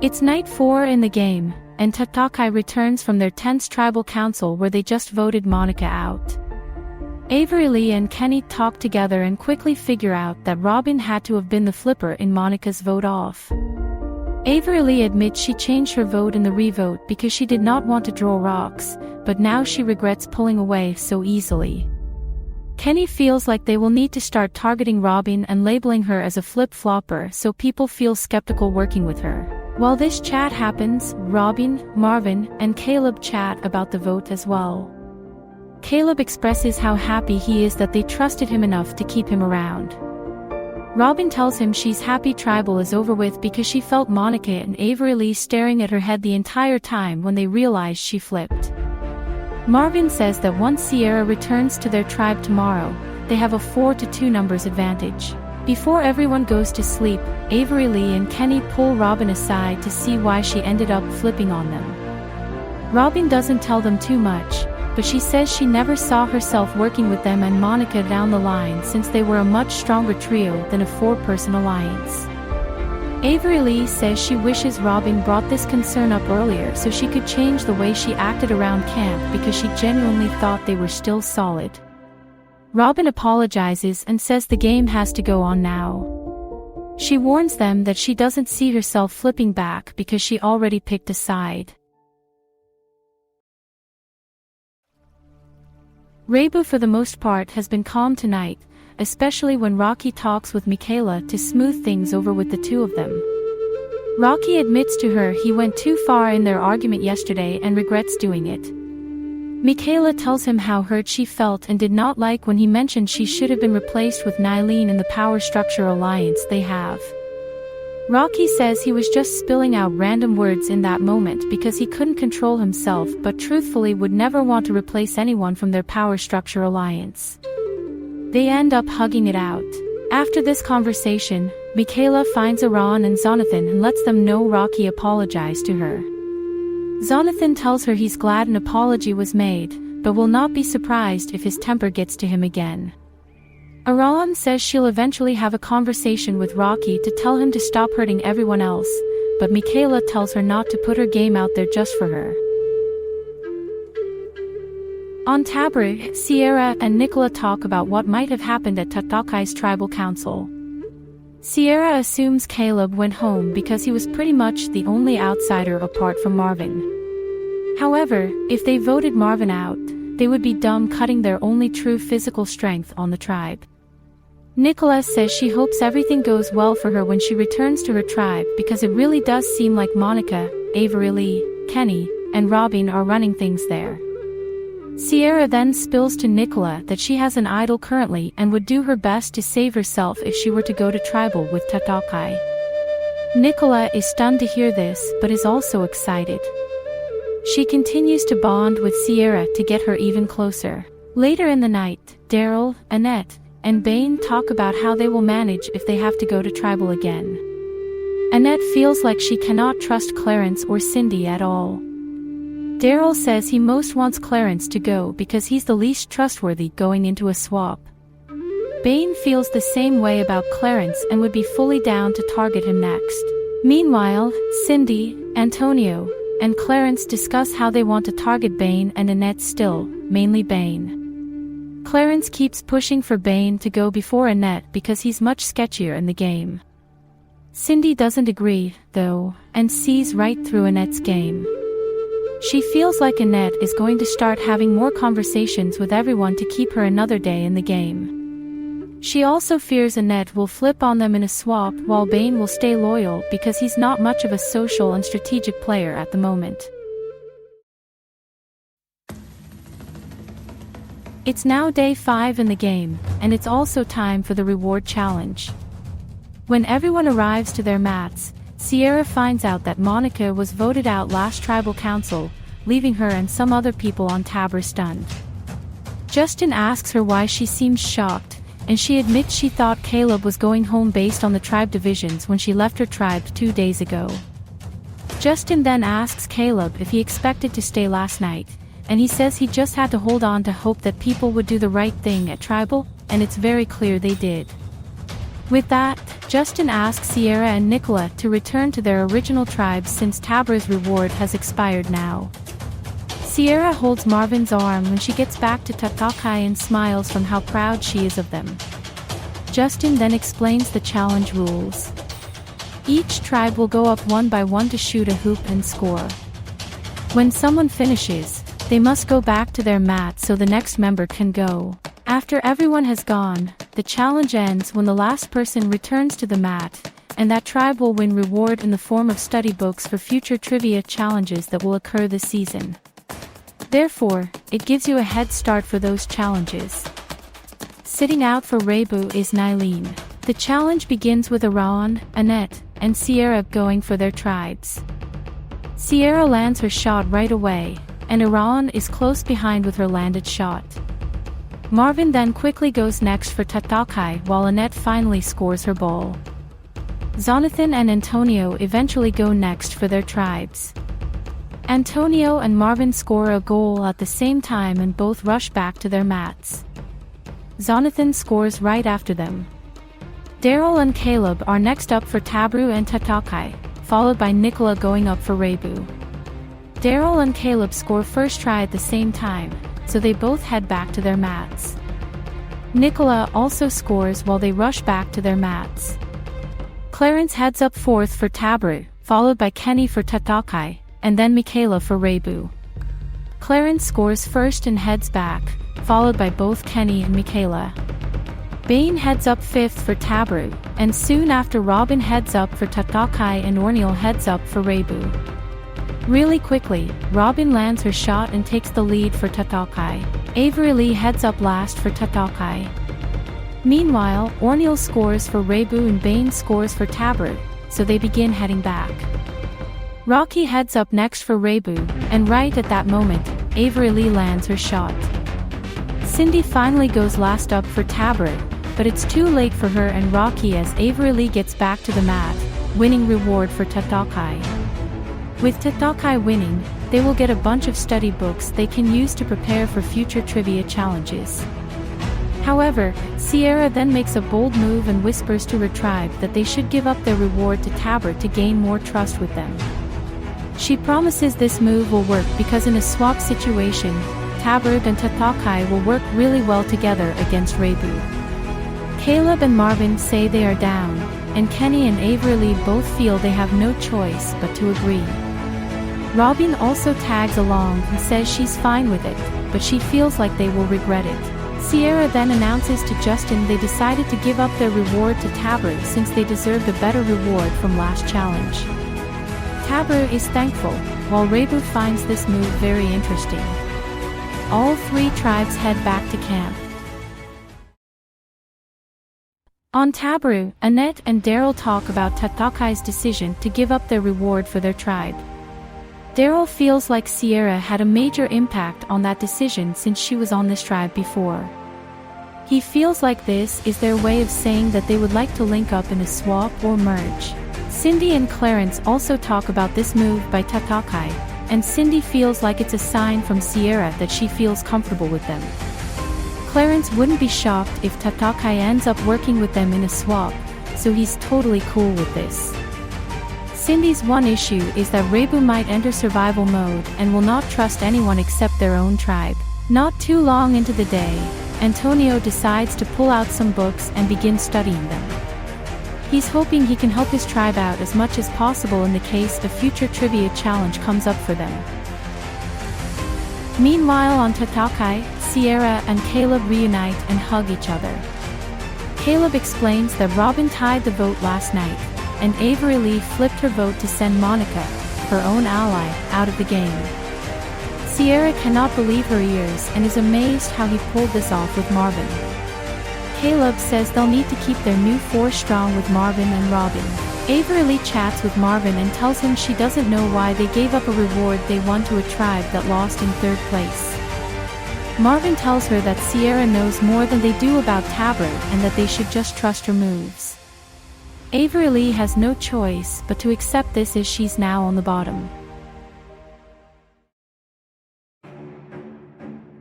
It's night 4 in the game, and Tatakai returns from their tense tribal council where they just voted Monica out. Avery Lee and Kenny talk together and quickly figure out that Robin had to have been the flipper in Monica's vote off. Avery Lee admits she changed her vote in the revote because she did not want to draw rocks, but now she regrets pulling away so easily. Kenny feels like they will need to start targeting Robin and labeling her as a flip-flopper so people feel skeptical working with her. While this chat happens, Robin, Marvin, and Caleb chat about the vote as well. Caleb expresses how happy he is that they trusted him enough to keep him around. Robin tells him she's happy tribal is over with because she felt Monica and Avery Lee staring at her head the entire time when they realized she flipped. Marvin says that once Sierra returns to their tribe tomorrow, they have a 4-2 numbers advantage. Before everyone goes to sleep, Avery Lee and Kenny pull Robin aside to see why she ended up flipping on them. Robin doesn't tell them too much, but she says she never saw herself working with them and Monica down the line since they were a much stronger trio than a 4-person alliance. Avery Lee says she wishes Robin brought this concern up earlier so she could change the way she acted around camp because she genuinely thought they were still solid. Robin apologizes and says the game has to go on now. She warns them that she doesn't see herself flipping back because she already picked a side. Reibu for the most part has been calm tonight, especially when Rocky talks with Nicola to smooth things over with the two of them. Rocky admits to her he went too far in their argument yesterday and regrets doing it. Nicola tells him how hurt she felt and did not like when he mentioned she should have been replaced with Nylene in the power structure alliance they have. Rocky says he was just spilling out random words in that moment because he couldn't control himself but truthfully would never want to replace anyone from their power structure alliance. They end up hugging it out. After this conversation, Nicola finds Aran and Zonathan and lets them know Rocky apologized to her. Zonathan tells her he's glad an apology was made, but will not be surprised if his temper gets to him again. Aran says she'll eventually have a conversation with Rocky to tell him to stop hurting everyone else, but Nicola tells her not to put her game out there just for her. On Tabriz, Sierra and Nicola talk about what might have happened at Tatakai's tribal council. Sierra assumes Caleb went home because he was pretty much the only outsider apart from Marvin. However, if they voted Marvin out, they would be dumb cutting their only true physical strength on the tribe. Nicola says she hopes everything goes well for her when she returns to her tribe because it really does seem like Monica, Avery Lee, Kenny, and Robin are running things there. Sierra then spills to Nicola that she has an idol currently and would do her best to save herself if she were to go to tribal with Tatakai. Nicola is stunned to hear this but is also excited. She continues to bond with Sierra to get her even closer. Later in the night, Daryl, Annette, and Bane talk about how they will manage if they have to go to tribal again. Annette feels like she cannot trust Clarence or Cindy at all. Daryl says he most wants Clarence to go because he's the least trustworthy going into a swap. Bane feels the same way about Clarence and would be fully down to target him next. Meanwhile, Cindy, Antonio, and Clarence discuss how they want to target Bane and Annette still, mainly Bane. Clarence keeps pushing for Bane to go before Annette because he's much sketchier in the game. Cindy doesn't agree, though, and sees right through Annette's game. She feels like Annette is going to start having more conversations with everyone to keep her another day in the game. She also fears Annette will flip on them in a swap while Bane will stay loyal because he's not much of a social and strategic player at the moment. It's now day 5 in the game, and it's also time for the reward challenge. When everyone arrives to their mats, Sierra finds out that Monica was voted out last tribal council, leaving her and some other people on Tabor stunned. Justin asks her why she seems shocked, and she admits she thought Caleb was going home based on the tribe divisions when she left her tribe 2 days ago. Justin then asks Caleb if he expected to stay last night, and he says he just had to hold on to hope that people would do the right thing at tribal, and it's very clear they did. With that, Justin asks Sierra and Nicola to return to their original tribes since Tabra's reward has expired now. Sierra holds Marvin's arm when she gets back to Tatakai and smiles from how proud she is of them. Justin then explains the challenge rules. Each tribe will go up one by one to shoot a hoop and score. When someone finishes, they must go back to their mat so the next member can go. After everyone has gone, the challenge ends when the last person returns to the mat, and that tribe will win reward in the form of study books for future trivia challenges that will occur this season. Therefore, it gives you a head start for those challenges. Sitting out for Rebu is Nylene. The challenge begins with Aaron, Annette, and Sierra going for their tribes. Sierra lands her shot right away, and Aaron is close behind with her landed shot. Marvin then quickly goes next for Tatakai while Annette finally scores her ball. Jonathan and Antonio eventually go next for their tribes. Antonio and Marvin score a goal at the same time and both rush back to their mats. Jonathan scores right after them. Daryl and Caleb are next up for Tabru and Tatakai, followed by Nicola going up for Rebu. Daryl and Caleb score first try at the same time, so they both head back to their mats. Nicola also scores while they rush back to their mats. Clarence heads up fourth for Tabru, followed by Kenny for Tatakai, and then Michaela for Rebu. Clarence scores first and heads back, followed by both Kenny and Michaela. Bane heads up fifth for Tabru, and soon after Robin heads up for Tatakai and Orneal heads up for Rebu. Really quickly, Robin lands her shot and takes the lead for Tatakai. Avery Lee heads up last for Tatakai. Meanwhile, Orneal scores for Rebu and Bane scores for Tabru, so they begin heading back. Rocky heads up next for Rebu, and right at that moment, Avery Lee lands her shot. Cindy finally goes last up for Tabru, but it's too late for her and Rocky as Avery Lee gets back to the mat, winning reward for Tatakai. With Tatakai winning, they will get a bunch of study books they can use to prepare for future trivia challenges. However, Sierra then makes a bold move and whispers to her tribe that they should give up their reward to Tabru to gain more trust with them. She promises this move will work because in a swap situation, Tabru and Tatakai will work really well together against Rebu. Caleb and Marvin say they are down, and Kenny and Avery Lee both feel they have no choice but to agree. Robin also tags along and says she's fine with it, but she feels like they will regret it. Sierra then announces to Justin they decided to give up their reward to Tabru since they deserved a better reward from last challenge. Tabru is thankful, while Rebu finds this move very interesting. All three tribes head back to camp. On Tabru, Annette and Daryl talk about Tatakai's decision to give up their reward for their tribe. Daryl feels like Sierra had a major impact on that decision since she was on this tribe before. He feels like this is their way of saying that they would like to link up in a swap or merge. Cindy and Clarence also talk about this move by Tatakai, and Cindy feels like it's a sign from Sierra that she feels comfortable with them. Clarence wouldn't be shocked if Tatakai ends up working with them in a swap, so he's totally cool with this. Cindy's one issue is that Rebu might enter survival mode and will not trust anyone except their own tribe. Not too long into the day, Antonio decides to pull out some books and begin studying them. He's hoping he can help his tribe out as much as possible in the case a future trivia challenge comes up for them. Meanwhile on Tatakai, Sierra and Caleb reunite and hug each other. Caleb explains that Robin tied the vote last night, and Avery Lee flipped her vote to send Monica, her own ally, out of the game. Sierra cannot believe her ears and is amazed how he pulled this off with Marvin. Caleb says they'll need to keep their new force strong with Marvin and Robin. Avery Lee chats with Marvin and tells him she doesn't know why they gave up a reward they won to a tribe that lost in third place. Marvin tells her that Sierra knows more than they do about Tabru and that they should just trust her moves. Avery Lee has no choice but to accept this as she's now on the bottom.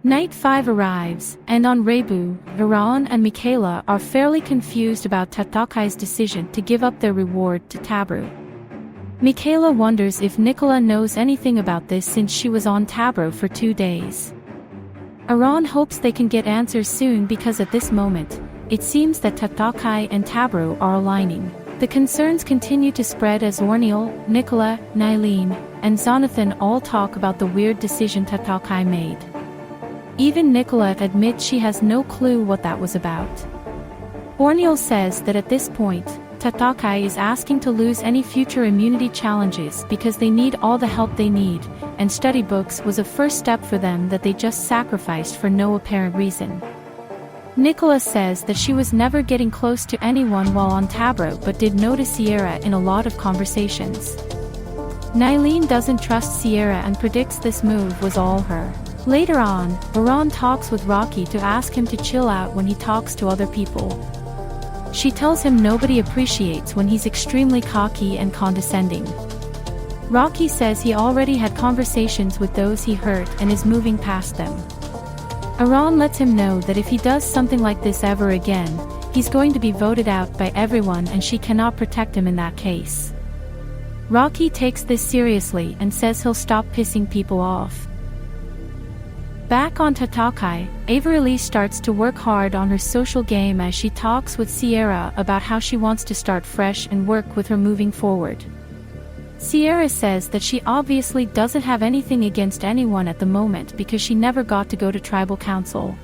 Night 5 arrives, and on Reibu, Iran and Nicola are fairly confused about Tatokai's decision to give up their reward to Tabru. Nicola wonders if Nicola knows anything about this since she was on Tabru for 2 days. Iran hopes they can get answers soon because at this moment, it seems that Tatokai and Tabru are aligning. The concerns continue to spread as Orniel, Nicola, Nylene, and Zonathan all talk about the weird decision Tatokai made. Even Nicola admits she has no clue what that was about. Orniel says that at this point, Tatokai is asking to lose any future immunity challenges because they need all the help they need, and study books was a first step for them that they just sacrificed for no apparent reason. Nicola says that she was never getting close to anyone while on Tabro but did notice Sierra in a lot of conversations. Nylene doesn't trust Sierra and predicts this move was all her. Later on, Iran talks with Rocky to ask him to chill out when he talks to other people. She tells him nobody appreciates when he's extremely cocky and condescending. Rocky says he already had conversations with those he hurt and is moving past them. Iran lets him know that if he does something like this ever again, he's going to be voted out by everyone and she cannot protect him in that case. Rocky takes this seriously and says he'll stop pissing people off. Back on Tatokai, Avery Lee starts to work hard on her social game as she talks with Sierra about how she wants to start fresh and work with her moving forward. Sierra says that she obviously doesn't have anything against anyone at the moment because she never got to go to tribal council.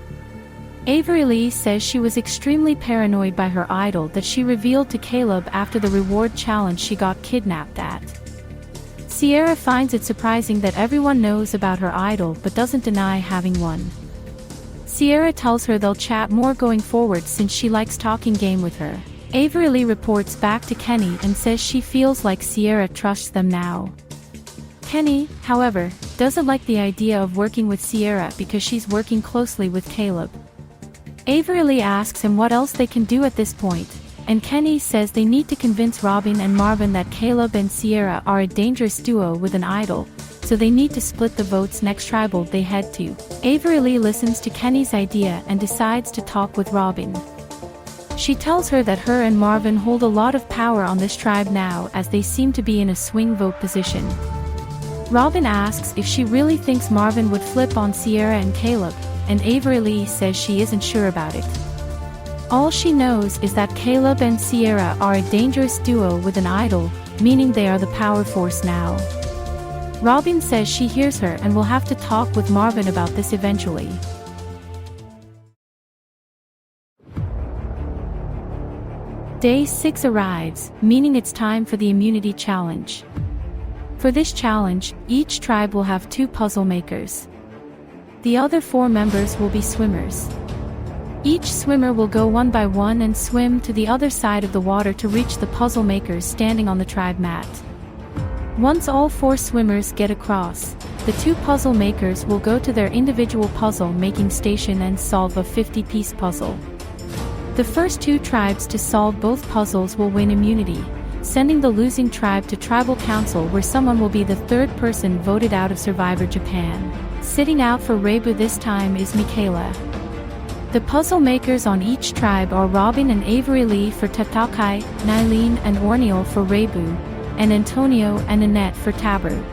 Avery Lee says she was extremely paranoid by her idol that she revealed to Caleb after the reward challenge she got kidnapped at. Sierra finds it surprising that everyone knows about her idol but doesn't deny having one. Sierra tells her they'll chat more going forward since she likes talking game with her. Avery Lee reports back to Kenny and says she feels like Sierra trusts them now. Kenny, however, doesn't like the idea of working with Sierra because she's working closely with Caleb. Avery Lee asks him what else they can do at this point, and Kenny says they need to convince Robin and Marvin that Caleb and Sierra are a dangerous duo with an idol, so they need to split the votes next tribal they head to. Avery Lee listens to Kenny's idea and decides to talk with Robin. She tells her that her and Marvin hold a lot of power on this tribe now as they seem to be in a swing vote position. Robin asks if she really thinks Marvin would flip on Sierra and Caleb, and Avery Lee says she isn't sure about it. All she knows is that Caleb and Sierra are a dangerous duo with an idol, meaning they are the power force now. Robin says she hears her and will have to talk with Marvin about this eventually. Day 6 arrives, meaning it's time for the immunity challenge. For this challenge, each tribe will have 2 puzzle makers. The other 4 members will be swimmers. Each swimmer will go one by one and swim to the other side of the water to reach the puzzle makers standing on the tribe mat. Once all 4 swimmers get across, the 2 puzzle makers will go to their individual puzzle making station and solve a 50-piece puzzle. The first 2 tribes to solve both puzzles will win immunity, sending the losing tribe to tribal council where someone will be the 3rd person voted out of Survivor Japan. Sitting out for Reibu this time is Nicola. The puzzle makers on each tribe are Robin and Avery Lee for Tatakai, Nylene and Orniel for Reibu, and Antonio and Annette for Tabu.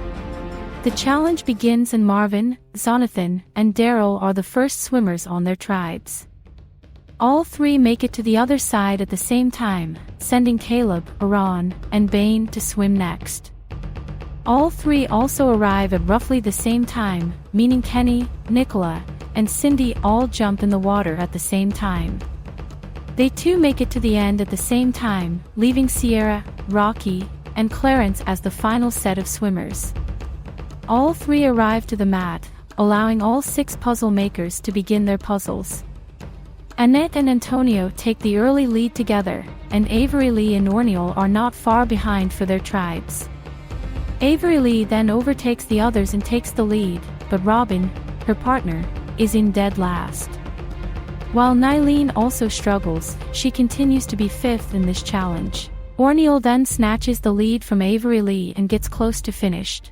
The challenge begins and Marvin, Zonathan, and Daryl are the first swimmers on their tribes. All 3 make it to the other side at the same time, sending Caleb, Iran, and Bane to swim next. All 3 also arrive at roughly the same time, meaning Kenny, Nicola, and Cindy all jump in the water at the same time. They too make it to the end at the same time, leaving Sierra, Rocky, and Clarence as the final set of swimmers. All 3 arrive to the mat, allowing all 6 puzzle makers to begin their puzzles. Annette and Antonio take the early lead together, and Avery Lee and Orniel are not far behind for their tribes. Avery Lee then overtakes the others and takes the lead, but Robin, her partner, is in dead last. While Nylene also struggles, she continues to be 5th in this challenge. Orniel then snatches the lead from Avery Lee and gets close to finished.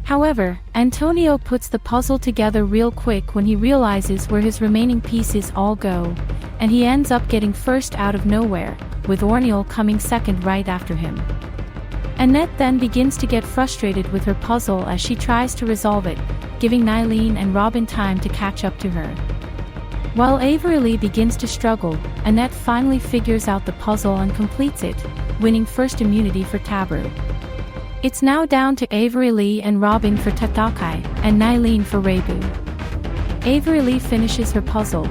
However, Antonio puts the puzzle together real quick when he realizes where his remaining pieces all go, and he ends up getting first out of nowhere, with Orniel coming second right after him. Annette then begins to get frustrated with her puzzle as she tries to resolve it, giving Nylene and Robin time to catch up to her. While Avery Lee begins to struggle, Annette finally figures out the puzzle and completes it, winning first immunity for Tabru. It's now down to Avery Lee and Robin for Tatakai, and Nylene for Reibu. Avery Lee finishes her puzzle.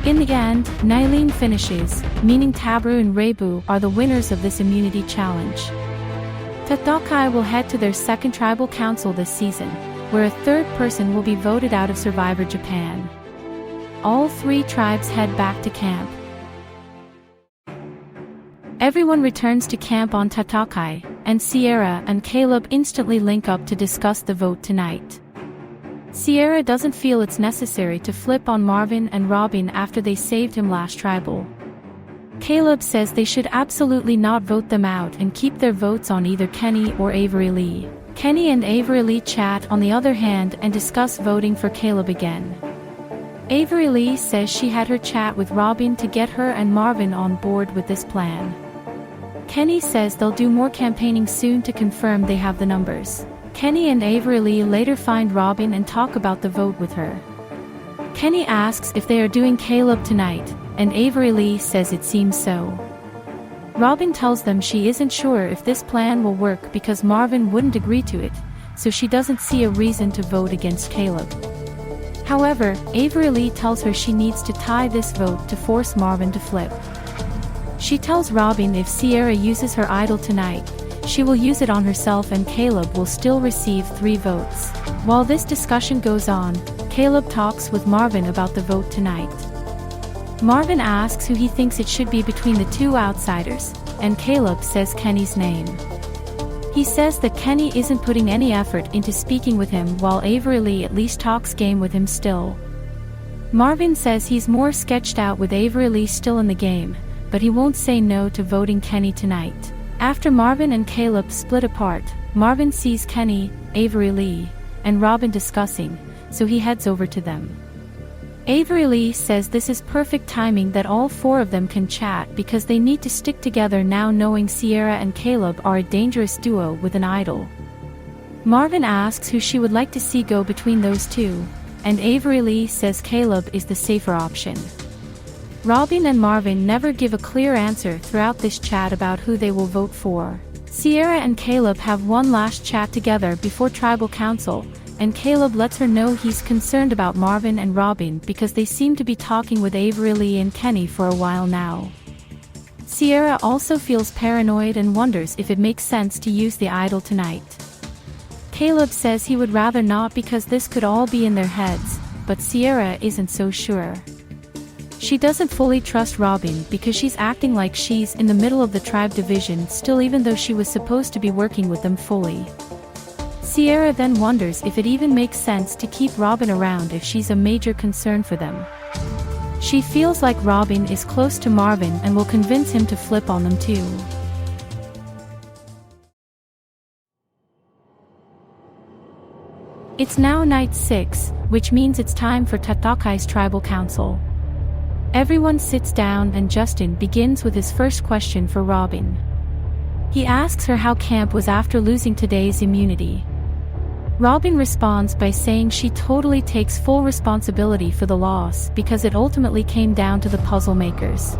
In the end, Nylene finishes, meaning Tabru and Reibu are the winners of this immunity challenge. Tatakai will head to their second tribal council this season, where a third person will be voted out of Survivor Japan. All three tribes head back to camp. Everyone returns to camp on Tatakai, and Sierra and Caleb instantly link up to discuss the vote tonight. Sierra doesn't feel it's necessary to flip on Marvin and Robin after they saved him last tribal. Caleb says they should absolutely not vote them out and keep their votes on either Kenny or Avery Lee. Kenny and Avery Lee chat on the other hand and discuss voting for Caleb again. Avery Lee says she had her chat with Robin to get her and Marvin on board with this plan. Kenny says they'll do more campaigning soon to confirm they have the numbers. Kenny and Avery Lee later find Robin and talk about the vote with her. Kenny asks if they are doing Caleb tonight, and Avery Lee says it seems so. Robin tells them she isn't sure if this plan will work because Marvin wouldn't agree to it, so she doesn't see a reason to vote against Caleb. However, Avery Lee tells her she needs to tie this vote to force Marvin to flip. She tells Robin if Sierra uses her idol tonight, she will use it on herself and Caleb will still receive 3 votes. While this discussion goes on, Caleb talks with Marvin about the vote tonight. Marvin asks who he thinks it should be between the 2 outsiders, and Caleb says Kenny's name. He says that Kenny isn't putting any effort into speaking with him while Avery Lee at least talks game with him still. Marvin says he's more sketched out with Avery Lee still in the game, but he won't say no to voting Kenny tonight. After Marvin and Caleb split apart, Marvin sees Kenny, Avery Lee, and Robin discussing, so he heads over to them. Avery Lee says this is perfect timing that all 4 of them can chat because they need to stick together now knowing Sierra and Caleb are a dangerous duo with an idol. Marvin asks who she would like to see go between those 2, and Avery Lee says Caleb is the safer option. Robin and Marvin never give a clear answer throughout this chat about who they will vote for. Sierra and Caleb have one last chat together before tribal council, and Caleb lets her know he's concerned about Marvin and Robin because they seem to be talking with Avery Lee and Kenny for a while now. Sierra also feels paranoid and wonders if it makes sense to use the idol tonight. Caleb says he would rather not because this could all be in their heads, but Sierra isn't so sure. She doesn't fully trust Robin because she's acting like she's in the middle of the tribe division still even though she was supposed to be working with them fully. Sierra then wonders if it even makes sense to keep Robin around if she's a major concern for them. She feels like Robin is close to Marvin and will convince him to flip on them too. It's now night 6, which means it's time for Tatakai's tribal council. Everyone sits down and Justin begins with his first question for Robin. He asks her how camp was after losing today's immunity. Robin responds by saying she totally takes full responsibility for the loss because it ultimately came down to the puzzle makers.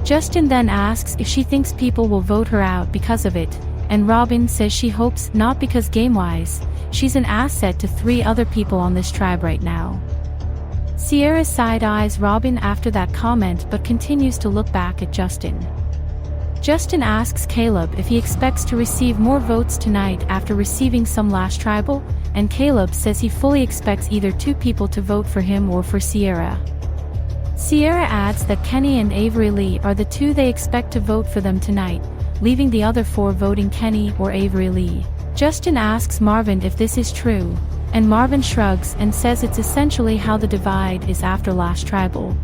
Justin then asks if she thinks people will vote her out because of it, and Robin says she hopes not because game-wise, she's an asset to 3 other people on this tribe right now. Sierra side-eyes Robin after that comment but continues to look back at Justin. Justin asks Caleb if he expects to receive more votes tonight after receiving some last tribal, and Caleb says he fully expects either 2 people to vote for him or for Sierra. Sierra adds that Kenny and Avery Lee are the 2 they expect to vote for them tonight, leaving the other 4 voting Kenny or Avery Lee. Justin asks Marvin if this is true, and Marvin shrugs and says it's essentially how the divide is after last tribal.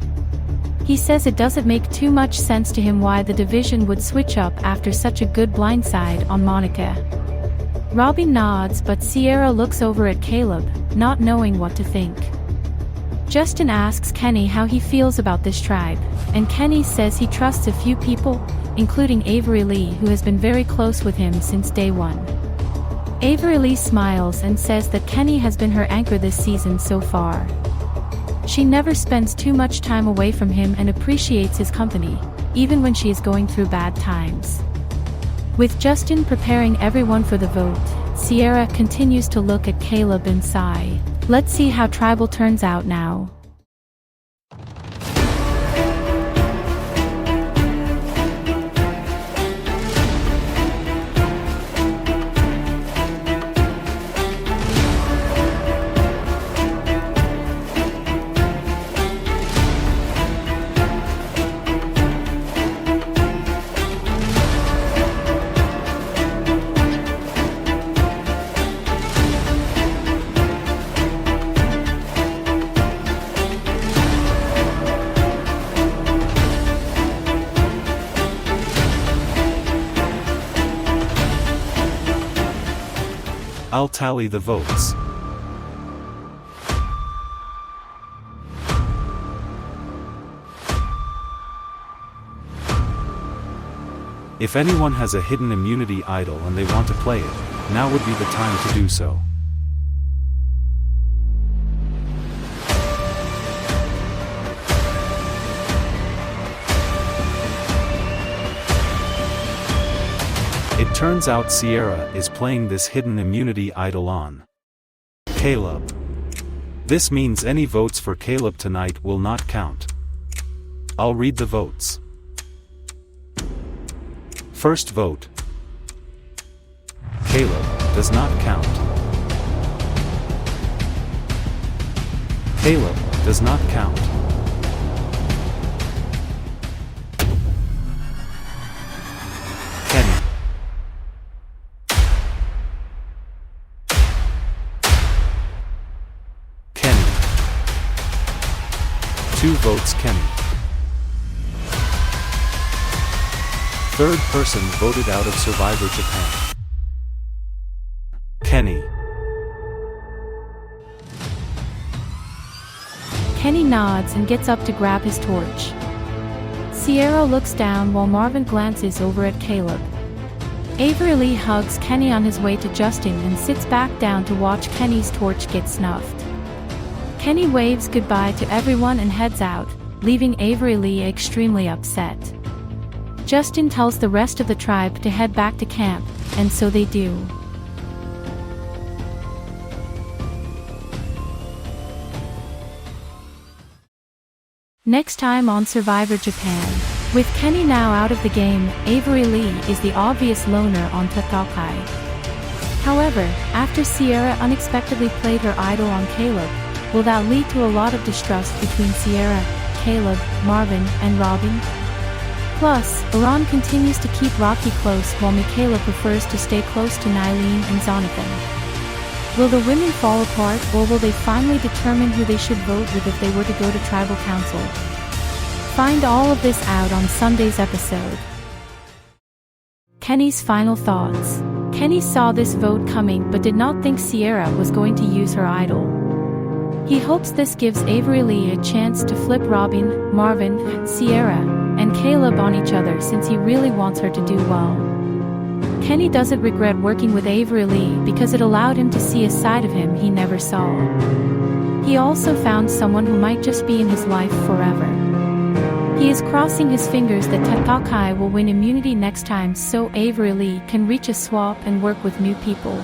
He says it doesn't make too much sense to him why the division would switch up after such a good blindside on Monica. Robin nods, but Sierra looks over at Caleb, not knowing what to think. Justin asks Kenny how he feels about this tribe, and Kenny says he trusts a few people, including Avery Lee, who has been very close with him since day one. Avery Lee smiles and says that Kenny has been her anchor this season so far. She never spends too much time away from him and appreciates his company, even when she is going through bad times. With Justin preparing everyone for the vote, Sierra continues to look at Caleb and sigh. Let's see how tribal turns out now. I'll tally the votes. If anyone has a hidden immunity idol and they want to play it, now would be the time to do so. It turns out Sierra is playing this hidden immunity idol on Caleb. This means any votes for Caleb tonight will not count. I'll read the votes. First vote. Caleb does not count. Caleb does not count. Kenny. Kenny. 2 votes Kenny. Third person voted out of Survivor Japan. Kenny. Kenny nods and gets up to grab his torch. Sierra looks down while Marvin glances over at Caleb. Avery Lee hugs Kenny on his way to Justin and sits back down to watch Kenny's torch get snuffed. Kenny waves goodbye to everyone and heads out, leaving Avery Lee extremely upset. Justin tells the rest of the tribe to head back to camp, and so they do. Next time on Survivor Japan. With Kenny now out of the game, Avery Lee is the obvious loner on Tatakai. However, after Sierra unexpectedly played her idol on Caleb, will that lead to a lot of distrust between Sierra, Caleb, Marvin, and Robin? Plus, Iran continues to keep Rocky close while Nicola prefers to stay close to Nylene and Zonathan. Will the women fall apart, or will they finally determine who they should vote with if they were to go to tribal council? Find all of this out on Sunday's episode. Kenny's final thoughts. Kenny saw this vote coming but did not think Sierra was going to use her idol. He hopes this gives Avery Lee a chance to flip Robin, Marvin, Sierra, and Caleb on each other since he really wants her to do well. Kenny doesn't regret working with Avery Lee because it allowed him to see a side of him he never saw. He also found someone who might just be in his life forever. He is crossing his fingers that Tatakai will win immunity next time so Avery Lee can reach a swap and work with new people.